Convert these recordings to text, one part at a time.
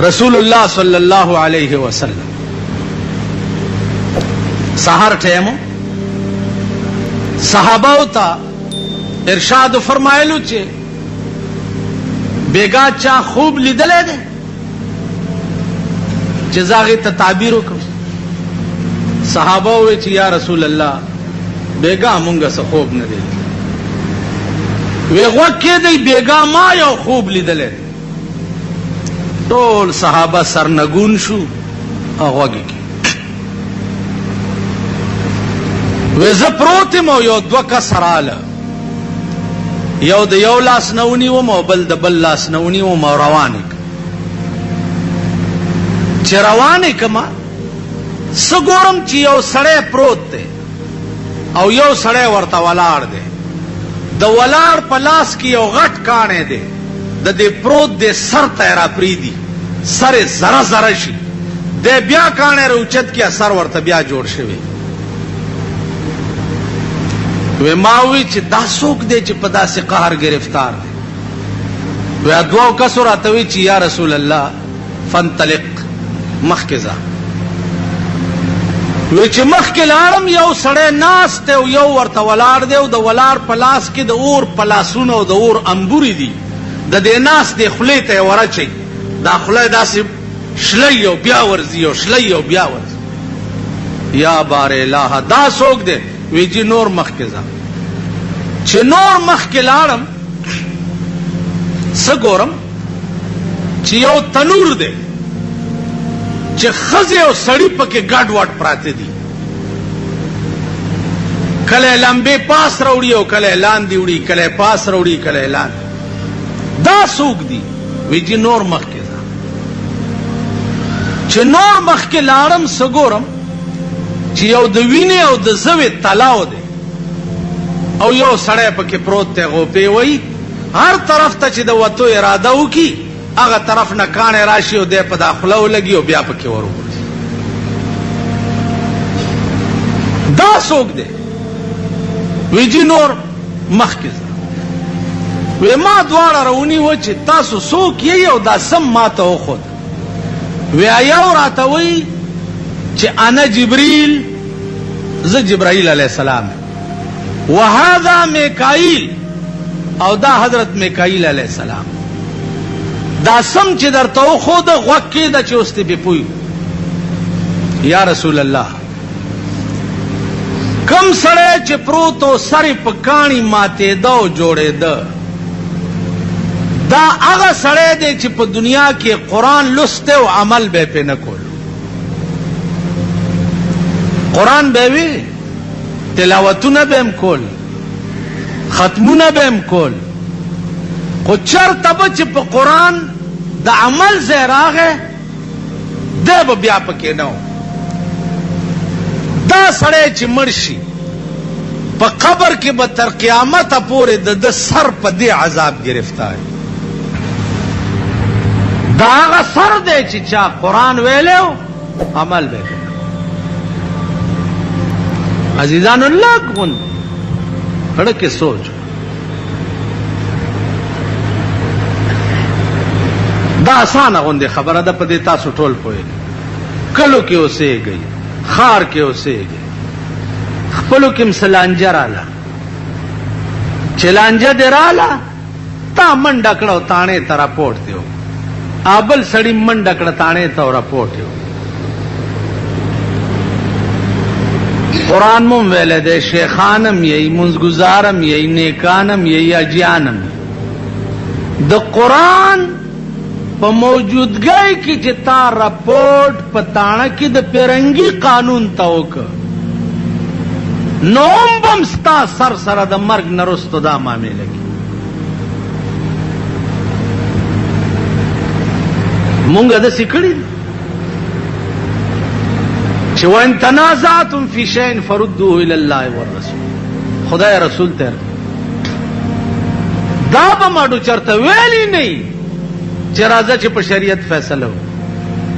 رسول الله صلی الله علیه وسلم سحر ٹیمو صحابہ تا ارشاد فرمایلو چه بیگا چا خوب لیدلے دے چه زاغی تا تعبیرو کم صحابہ ہوئے چه یا رسول اللہ بیگا مونگا سا خوب ندے وی غوکی دی بیگا ما یو خوب لیدلے دے ټول صحابه سرنگون شو اغوگی کی ویزه پروتیم او یو دو کسر آله یو د یو لاس نونی وم او بل د بل لاس نونی وم او روانی کم چه روانی کما سگورم چی یو سڑے پروت دے او یو سڑے ورطا ولار دے د ولار پلاس کی یو غٹ کانے دے د دې پروت دې سر ته را پریدي سر زره زره شي د بیا کانه روچت کې اثر ورته بیا جوړ شوی و ماوی چې دا څوک دی چې په داسې قهر گرفتار دی و دوه کسو راته وی چې یا رسول الله فانطلق مخکې ځه وی چې مخکې لاړم یو سړی ناست دی او یو ورته ولاړ دی او د ولاړ په لاس کې د اور پلاسونه او د اور انبوري دي د دې ناس د خولې ته ورچي دا خولې داسې شلی او بیا ورځي او شلی او بیا ورځي یا بار الہ دا څوک دی وی جی نور مخکې ځه چې نور مخکې لاړم څه ګورم چې یو تنور دی چې ښځې او سړي پکې ګډ وډ پراته دي کله لمبې پاس راوړي او کله لاندې وړي کله پاس راوړي کله لاندې دا سوک دی وی جی نور مخکې ځه چې نور مخکې لاړم سګورم چې یو د وینې او د زوی تلاو دی او یو سړی پکې پروت دی غوپې وی هر طرف ته چې د وتو اراده وکي هغه طرف نه کاڼې راشي او دی په داخله ولګي او بیا پکې وروګرځي دا څوک دی وی جی نور مخکې ځه وی ما دواړه رونی و چې تاسو څوک یې او دا سم ما ته وښود وی یو راته وی چې انا جبریل زه جبرائیل علیه السلام وهذا میکائیل او دا حضرت میکائیل علیه السلام دا سم چې درته وښود غوږ کېده چې اوس دې پې پوه یا رسول الله کم سړی چې پروت او سر یې په کاڼي ماتېده او جوړېده دا هغه سړی دی چې په دنیا کې قرآن لسته او عمل به پې نه کول قرآن به وی تلاوتونه به هم کول ختمونه به هم کول خو چرته به چې په قرآن د عمل ځای راغی دی به بیا پکې نه و دا سړی چې مړ شي په قبر کې به تر قیامته پورې د سر په دې عذاب گرفتار دا هغه سر دی چې چا قرآن ویلو عمل به عزیزانو لږ غوند زړه کې سوچ دا اسانه غوندې خبره ده په دې تاسو ټول پوهېږئ کلو کې اوسېږئ ښار کې اوسېږئ خپلو کې م څه لانجه راله چې لانجه دې راله تا منډه کړه او تاڼې ته راپورټ دی بل سړي منډه کړه تاڼې ته راپورټ یو قرآن مم ویلے دے شیخانم یہی منزگزارم یہی نیکانم یہی اجیانم دا قرآن پا موجودگئی کی چتا رپورٹ پتانا کی دا پیرنگی قانون تاوکا نوم بمستا سر سر دا مرگ نرستو دا مامی لگی مونگا دا سکڑی چې وان تنازعتم فی شیء فردوه الی الله والرسول خدای رسول ته دا به ماډو چرته ویلی نه چې راځه چې په شریعت فیصله و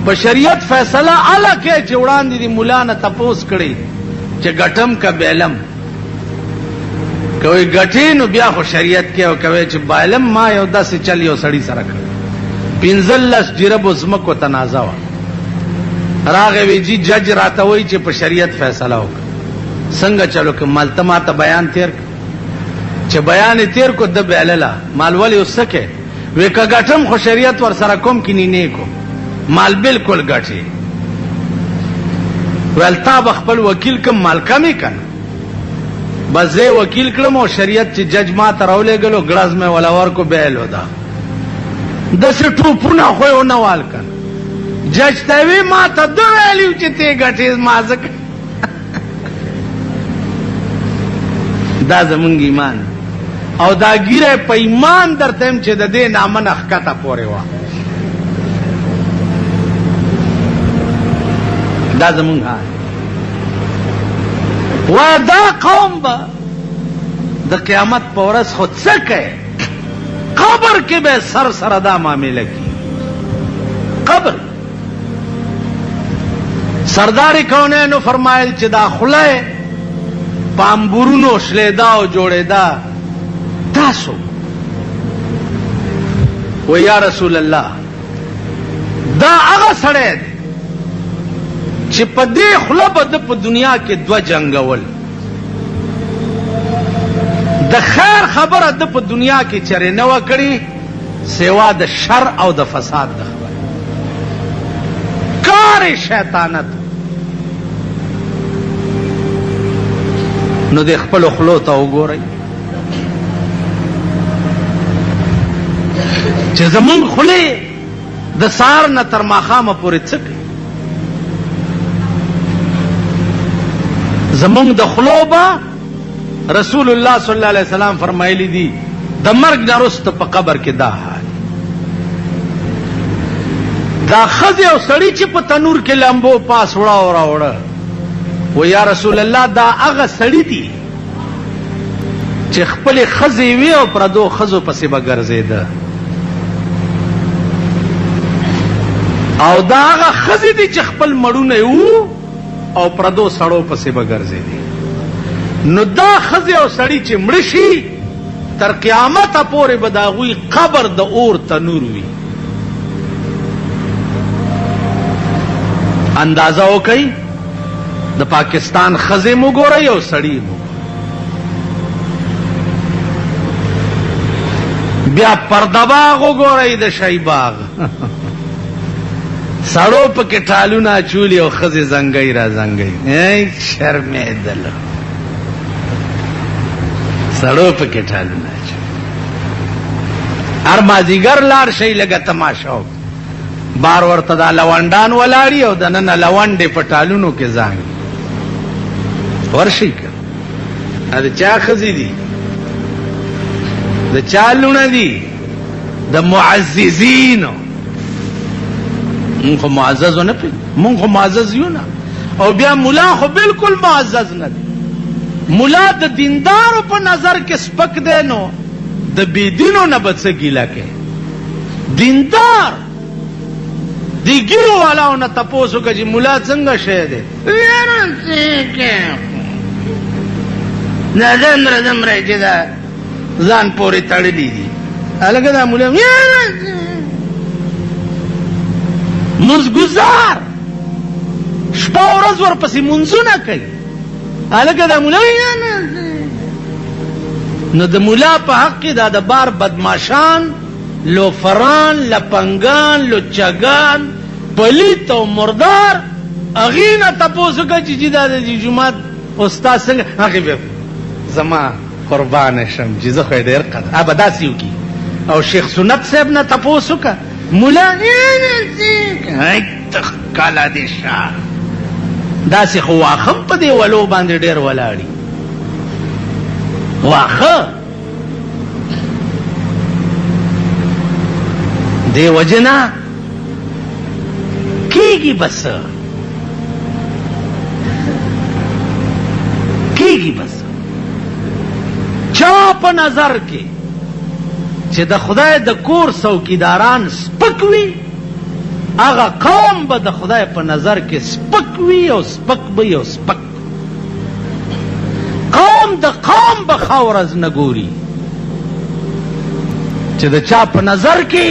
په شریعت فیصله الکه چې وړاندې دی مولا نه تپوس کړي چې غټم کا بیلم کوئی غټي نو بیا خو شریعت کې او کوي چې بایلم ما یو داسې چل یو سړی سره کړ 15 جربو زمکو تنازع وه. راغې وی جی جج راته وایي چې په شریعت فیصله وکړه. څنګه چلو که مال ته ما ته بیان تیر کړ. چې بیان یې تیر کو د بهلله مال ولې اوس څه کوې؟ وی که ګټم خو شریعت ور سره کوم کې نینې کو مال بالکل ګټې. ویل تا به خپل وکیل کم مال کمې که نه؟ بس زه وکیل کړم او شریعت چې جج ما ته راولېږلو ګړز مې ولا ورکو بهل ودا داسې ټوپونه خو یې ونه وال که نه. جج ته وی ما ته ده ویلي چې ته ګټې ما ځکه دا زمونږ ایمان او دا ګیره په ایمان درته یم چې د دې نامه نه ښکته پورې وه. دا زمونږ حال وایه دا قوم به د قیامت په ورځ خو څه کوي؟ قبر کې به سر سره دا معامله کي. قبر سردار کونینو فرمایل چې دا خوله په انبورونو شلیدا او جوړېدا تاسو و یا رسول الله دا هغه سړی دی چې په دې خوله به د په دنیا کې دوه جنګول. د خیر خبره د په دنیا کې چرې نه وه کړې سوا د شر او د فساد د خبره. کار شیطانت نو د خپلو خولو ته وګورئ چې زمونږ خولې د سهار نه تر ماښامه پورې څه کوي. زمونږ د خولو به رسول الله صلی الله علیه وسلم فرمایلی دي د مرګ نه وروسته په قبر کې دا حال. دا ښځې او سړي چې په تنور کې لمبو پاس وړه او راوړه و یا رسول الله دا هغه سړي دي چې خپلې ښځې وي او پردو ښځو پسې به ګرځېده او دا هغه ښځې دي چې خپل مړونه وو او پردو سړو پسې به ګرځېدې. نو دا ښځې او سړي چې مړه شي تر قیامته پورې به د هغوی قبر د اور تنور وي. اندازه وکئ د پاکستان ښځې مو ګورئ او سړي مو بیا پرده باغ وګورئ د شی باغ سړو پکې ټالونه اچولي او ښځې زنګۍ را زنګۍ. شرمېدل سړو پکې ټالونه اچولي. هر مازدیګر لاړ شئ لږه تماشه وکړئ بار ورته دا لونډان ولاړي او دننه لونډې په ټالونو کې زانګي. ورشئ که دا د چا ښځې دي د چا لونه دي؟ د معززینو. مونږ خو معزز ونه پېژنو، مونږ خو معزز یو نه. او بیا ملا خو بالکل معزز نه دی. ملا د دیندارو په نظر کې سپک دی نو د بېدینو نه به څه ګیله کوي. دیندار دی ګیرو والاو نه تپوس وکړه چې ملا څنګه شی دی؟ دا دومره دومره چې دا ځان پورې تړلي دي هلکه دا ملا منځګزار شپه ورځ ورپسې منځونه کوي هلکه دا ملا. نو د ملا په حق کې دا د بار بدماشان لوفران لپنګان لچګان پلیت او مردار هغې نه تپوس وکړه چې دا د جومات استاد څنګه هغې بیا زما قربانه شم چې زه خو یې ډېر قدر به داسې وکړي. او شیخ سنت صاحب نه تپوس وکړه ملا کاله دې شه داسې خو واښه هم په دې ولو باندې ډېر ولاړي واښه. دې وجه نه کېږي بس کېږي بس چا په نظر کې چې د خدای د کور څوکیداران سپک وي هغه قوم به د خدای په نظر کې سپک وي او سپک به او سپک. قوم د قوم به ښه ورځ نه ګوري چې د چا په نظر کې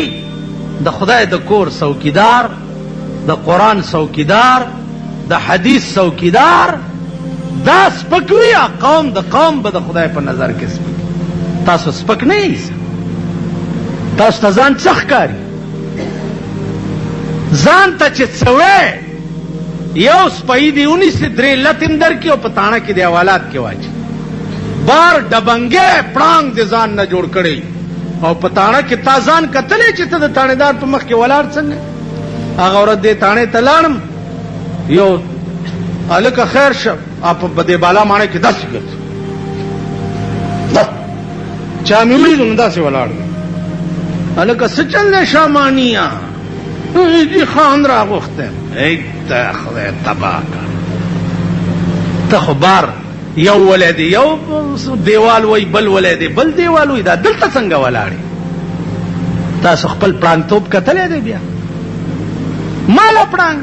د خدای د کور څوکیدار، د قرآن څوکیدار، د حدیث څوکیدار دا سپکوي. قوم د قوم به د خدای په نظر کې سپک. تاسو سپک نه یئ. تاسو ته ځان څه ښکاري؟ ځان ته چې څه وی یو سپی دی ونیسي درې لتې م درکړي او په تاڼه کې د حوالات کې واچي. بار ډبنګې پړانګ د ځان نه جوړ کړی او په تاڼه کې تا ځان کتلی چې ته د تاڼېدار په مخ کې ولاړ څنګه. هغه ورځ دې تاڼې ته لاړم، یو هلکه خیر شه په دې بالا ماڼۍ کې داسې ګرځي، چا مې ولیدو نو داسې ولاړ دی. هلکه څه چل دی شامانیه؟ دې خان راغوښتی. ای ته خدای تباه کړ. ته خو بار یو ولی دی یو دیوال وی، بل ولی دی بل دیوال وی، دا دلته څنګه ولاړې؟ تاسو خپل پړانګتوب کتلی دی؟ بیا ماله پړانګ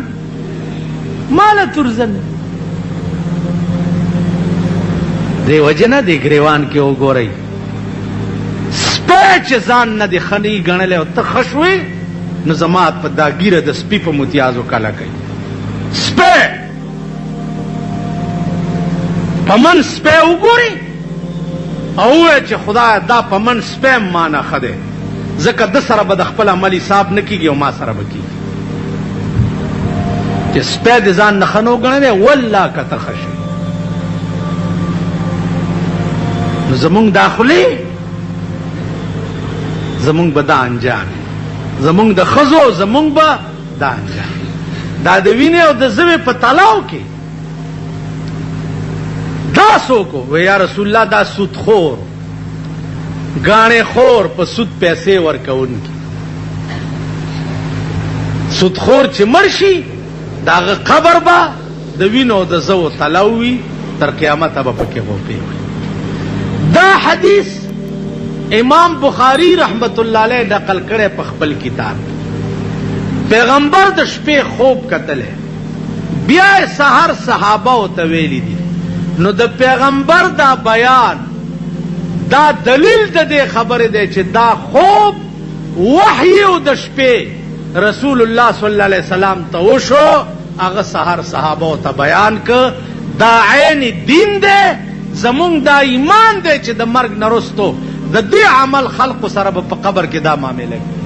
ماله تورزن. دی وجه نه دی ګریوان کې وګورئ سپی چې ځان نه دی ښه نه ګڼلی او ته ښه شوې نو زما په دا ګیره د سپي په متیازو کله کوي. سپی په من سپی وګوري او ووایه چې خدایه دا په من سپی مانه ښه دی، ځکه ده سره به د خپل عمل حساب نه کېږي او ما سره به کېږي. چې سپی د ځان نه ښه نه وګڼلی والله که ته ښه شي نو زمونږ دا خولې زمونږ به دا انجام، زمونږ د ښځو زمونږ به دا انجام. دا د وینې او د زوی په تلاو کې دا څوک و؟ یا رسول الله دا سودخور ګاڼې خور په سود پیسې ورکوونکي. سودخور چې مړ شي د هغه قبر به د وینو او د زوو تلاو وي، تر قیامته به پکې غوپې وي. دا حدیث امام بخاری رحمت الله علیه نقل کړی په خپل کتاب. پیغمبر د شپې خوب کتلی، بیا یې سحر صحابه ورته ویلي دي. نو د پیغمبر دا بیان دا دلیل د دې خبرې دی چې دا خوب وحی او د شپې رسول الله صلی الله علیه وسلم ته وشو، هغه سحر صحابه ورته بیان که. دا عین دین دی، زمونږ دا ایمان دی چې د مرګ نه رستو د دې عمل خلقو سره به په قبر کې دا معامله کوي.